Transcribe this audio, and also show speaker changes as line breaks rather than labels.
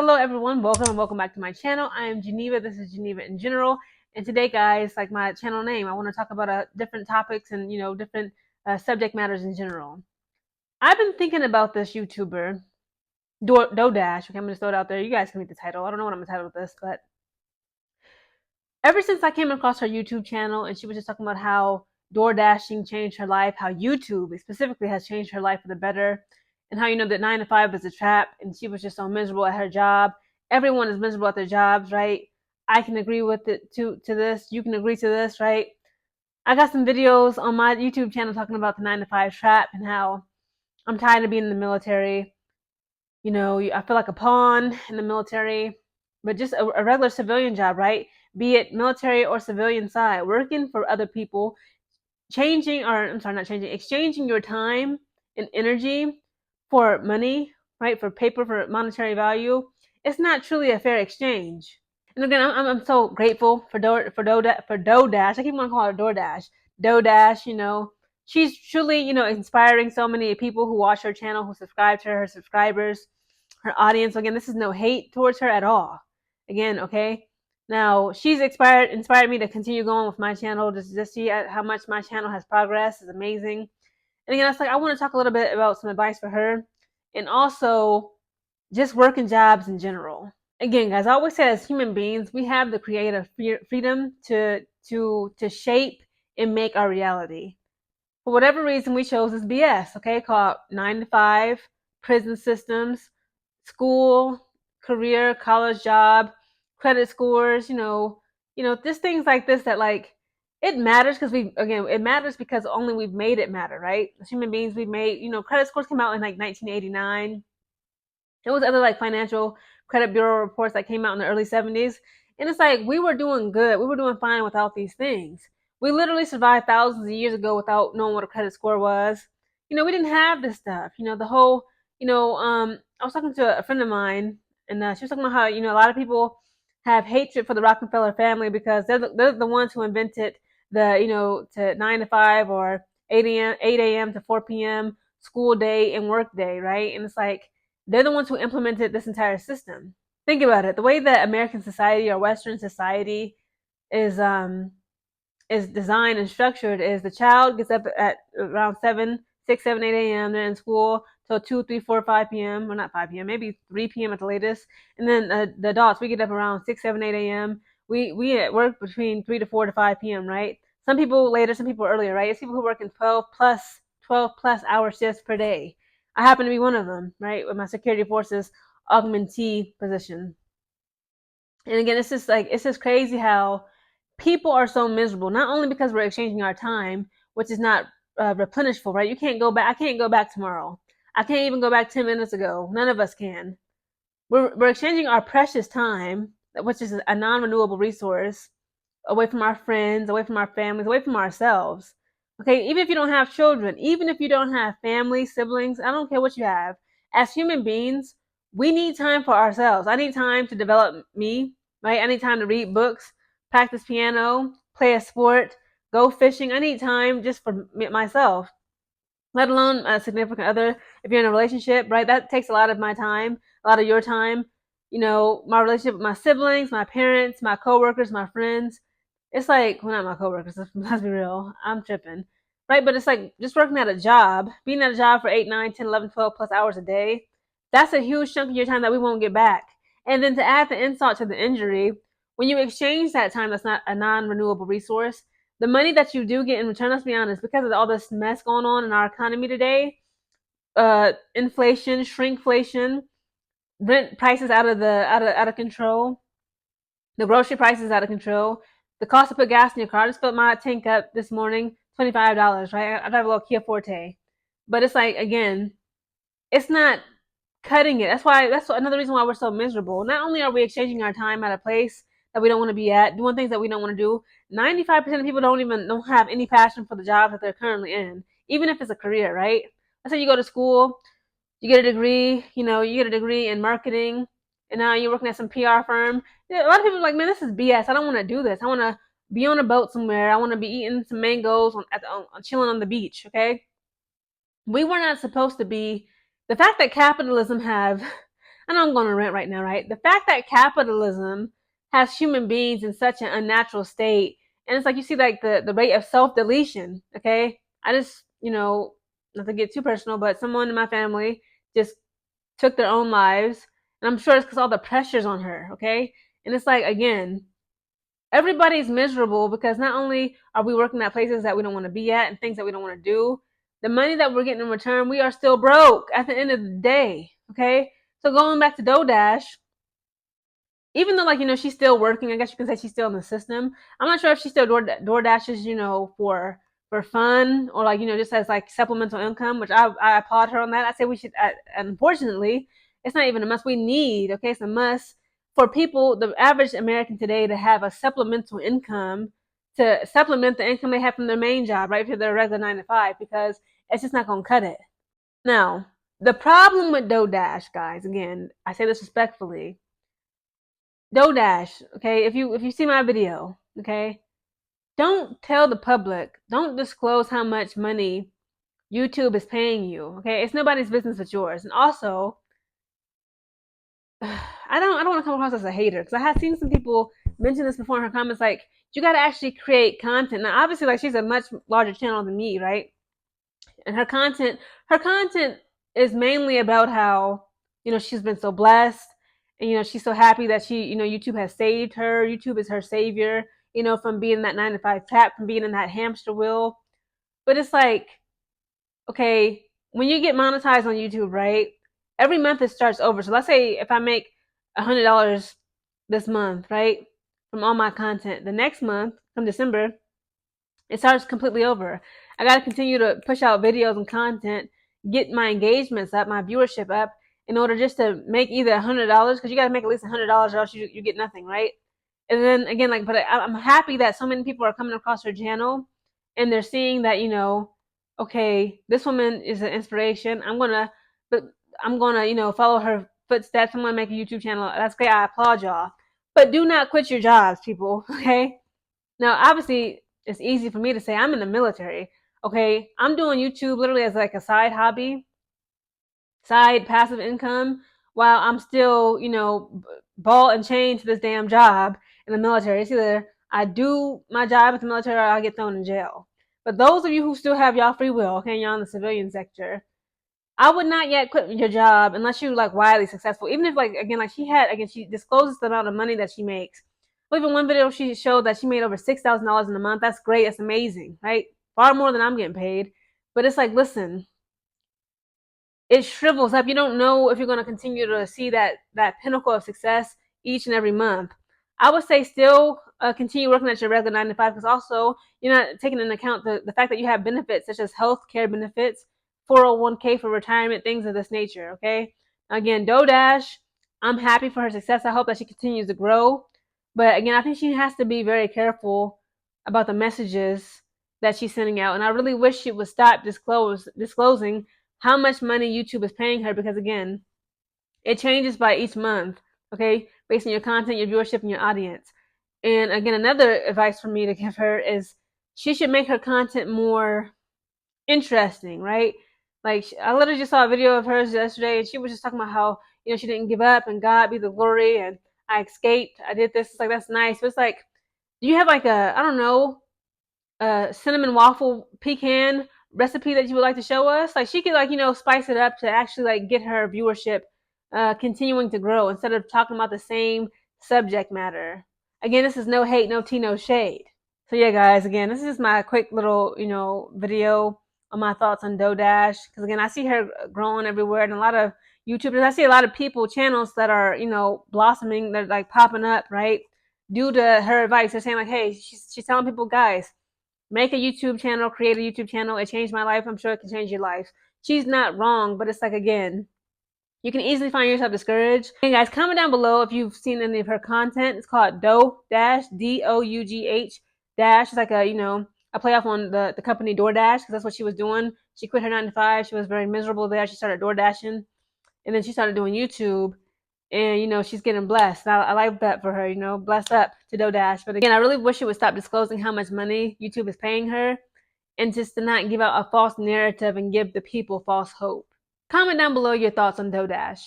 Hello everyone, welcome and welcome back to my channel. I am Geneva. This is Geneva in general. And today, guys, like my channel name, I want to talk about different topics and different subject matters in general. I've been thinking about this YouTuber, Dodash. Okay, I'm gonna throw it out there. You guys can read the title. I don't know what I'm gonna title this, but ever since I came across her YouTube channel and she was just talking about how door dashing changed her life, how YouTube specifically has changed her life for the better, and how that 9 to 5 is a trap, and she was just so miserable at her job. Everyone is miserable at their jobs, right? I can agree with it to this. You can agree to this, right? I got some videos on my YouTube channel talking about the 9 to 5 trap and how I'm tired of being in the military. I feel like a pawn in the military, but just a regular civilian job, right? Be it military or civilian side, working for other people, exchanging your time and energy for money, right? For paper, for monetary value. It's not truly a fair exchange. And again, I'm so grateful for Dodash. I keep on calling her DoorDash. Dodash, she's truly, inspiring so many people who watch her channel, who subscribe to her subscribers, her audience. Again, this is no hate towards her at all. Again, okay. Now she's inspired me to continue going with my channel, just see how much my channel has progressed. Is amazing. And again, I want to talk a little bit about some advice for her, and also just working jobs in general. Again, guys, I always say as human beings, we have the creative freedom to shape and make our reality. For whatever reason, we chose this BS, okay, called 9 to 5, prison systems, school, career, college, job, credit scores, just things like this that like it matters because it matters because only we've made it matter, right? As human beings, we've made, credit scores came out in like 1989. There was other like financial credit bureau reports that came out in the early 70s. And it's like we were doing good. We were doing fine without these things. We literally survived thousands of years ago without knowing what a credit score was. We didn't have this stuff. The whole, I was talking to a friend of mine, and she was talking about how, a lot of people have hatred for the Rockefeller family because they're the ones who invented the, to 9 to 5 or 8 a.m. to 4 p.m. school day and work day, right? And it's like, they're the ones who implemented this entire system. Think about it. The way that American society or Western society is designed and structured is the child gets up at around 7, 6, 7, 8 a.m. They're in school till 2, 3, 4, 5 p.m. Well, not 5 p.m. Maybe 3 p.m. at the latest. And then the adults, we get up around 6, 7, 8 a.m. We at work between 3 to 4 to 5 p.m. Right? Some people later, some people earlier. Right? It's people who work in 12 plus hour shifts per day. I happen to be one of them, right? With my security forces augmentee position. And again, it's just crazy how people are so miserable. Not only because we're exchanging our time, which is not replenishable, right? You can't go back. I can't go back tomorrow. I can't even go back 10 minutes ago. None of us can. We're exchanging our precious time, which is a non-renewable resource, away from our friends, away from our families, away from ourselves. Okay, even if you don't have children, even if you don't have family, siblings, I don't care what you have. As human beings, we need time for ourselves. I need time to develop me, right? I need time to read books, practice piano, play a sport, go fishing. I need time just for myself, let alone a significant other. If you're in a relationship, right, that takes a lot of my time, a lot of your time. My relationship with my siblings, my parents, my coworkers, my friends. It's like, well, not my coworkers, let's be real. I'm tripping. Right? But it's like just working at a job, being at a job for 8, 9, 10, 11, 12 plus hours a day. That's a huge chunk of your time that we won't get back. And then to add the insult to the injury, when you exchange that time that's not a non renewable resource, the money that you do get in return, let's be honest, because of all this mess going on in our economy today, inflation, shrinkflation, rent prices out of control, the grocery prices out of control, the cost to put gas in your car. I just filled my tank up this morning, $25, right? I drive a little Kia Forte, but it's like, again, it's not cutting it. That's another reason why we're so miserable. Not only are we exchanging our time at a place that we don't want to be at, doing things that we don't want to do. 95% of people don't have any passion for the job that they're currently in, even if it's a career, right? Let's say you go to school, you get a degree, you get a degree in marketing, and now you're working at some PR firm. A lot of people are like, man, this is BS. I don't want to do this. I want to be on a boat somewhere. I want to be eating some mangoes chilling on the beach. Okay, we were not supposed to be. The fact that capitalism have I know I'm going to rant right now, right? The fact that capitalism has human beings in such an unnatural state, and it's like you see like the rate of self-deletion, okay? I just, not to get too personal, but someone in my family just took their own lives, and I'm sure it's because all the pressure's on her, okay? And it's like, again, everybody's miserable because not only are we working at places that we don't want to be at and things that we don't want to do, the money that we're getting in return, we are still broke at the end of the day, okay? So going back to DoorDash, even though, like, she's still working, I guess you can say she's still in the system. I'm not sure if she still door dashes, for fun, or like, just as like supplemental income, which I applaud her on that. I say we should, unfortunately, it's not even a must. We need, okay, it's a must for people, the average American today, to have a supplemental income to supplement the income they have from their main job, right, for their regular 9 to 5, because it's just not going to cut it. Now, the problem with DoorDash, guys, again, I say this respectfully, DoorDash, okay, if you see my video, okay, don't tell the public, don't disclose how much money YouTube is paying you, okay? It's nobody's business but yours. And also, I don't want to come across as a hater, because I have seen some people mention this before in her comments, like, you got to actually create content. Now, obviously, like, she's a much larger channel than me, right? And her content is mainly about how, she's been so blessed, and she's so happy that YouTube has saved her. YouTube is her savior, from being in that 9 to 5 trap, from being in that hamster wheel. But it's like, okay, when you get monetized on YouTube, right, every month it starts over. So let's say if I make $100 this month, right, from all my content, the next month, from December, it starts completely over. I got to continue to push out videos and content, get my engagements up, my viewership up, in order just to make either $100, because you got to make at least $100 or else you get nothing, right? And then again, like, but I'm happy that so many people are coming across her channel, and they're seeing that, okay, this woman is an inspiration. I'm gonna follow her footsteps. I'm gonna make a YouTube channel. That's great. I applaud y'all. But do not quit your jobs, people. Okay. Now, obviously, it's easy for me to say I'm in the military. Okay, I'm doing YouTube literally as like a side hobby, side passive income, while I'm still, ball and chain to this damn job in the military. It's either I do my job at the military or I get thrown in jail. But those of you who still have y'all free will, okay, y'all in the civilian sector, I would not yet quit your job unless you're like wildly successful. Even if, like, again, like she discloses the amount of money that she makes. Well, even one video she showed that she made over $6,000 in a month. That's great. That's amazing, right? Far more than I'm getting paid. But it's like, listen, it shrivels up. You don't know if you're going to continue to see that pinnacle of success each and every month. I would say still continue working at your regular 9 to 5, because also you're not taking into account the fact that you have benefits such as health care benefits, 401k for retirement, things of this nature. Okay. Again, DoorDash, I'm happy for her success. I hope that she continues to grow. But again, I think she has to be very careful about the messages that she's sending out. And I really wish she would stop disclosing how much money YouTube is paying her, because again, it changes by each month, okay, based on your content, your viewership, and your audience. And again, another advice for me to give her is she should make her content more interesting, right? Like, I literally just saw a video of hers yesterday, and she was just talking about how, she didn't give up, and God be the glory, and I escaped, I did this. It's like, that's nice. But it's like, do you have like I don't know, cinnamon waffle pecan recipe that you would like to show us? Like, she could, like, spice it up to actually like get her viewership continuing to grow, instead of talking about the same subject matter. Again, this is no hate, no tea, no shade. So yeah, guys, again, this is just my quick little, video on my thoughts on DoorDash. Because again, I see her growing everywhere, and a lot of YouTubers, I see a lot of people, channels that are, blossoming, they're like popping up, right? Due to her advice. They're saying like, hey, she's telling people, guys, make a YouTube channel, create a YouTube channel. It changed my life. I'm sure it can change your life. She's not wrong, but it's like, again, you can easily find yourself discouraged. And guys, comment down below if you've seen any of her content. It's called DougH, DOUGH dash. It's like a playoff on the company DoorDash, because that's what she was doing. She quit her 9 to 5. She was very miserable there. She started DoorDashing, and then she started doing YouTube. And she's getting blessed. I like that for her. Blessed up to DoorDash. But again, I really wish she would stop disclosing how much money YouTube is paying her, and just to not give out a false narrative and give the people false hope. Comment down below your thoughts on DoorDash.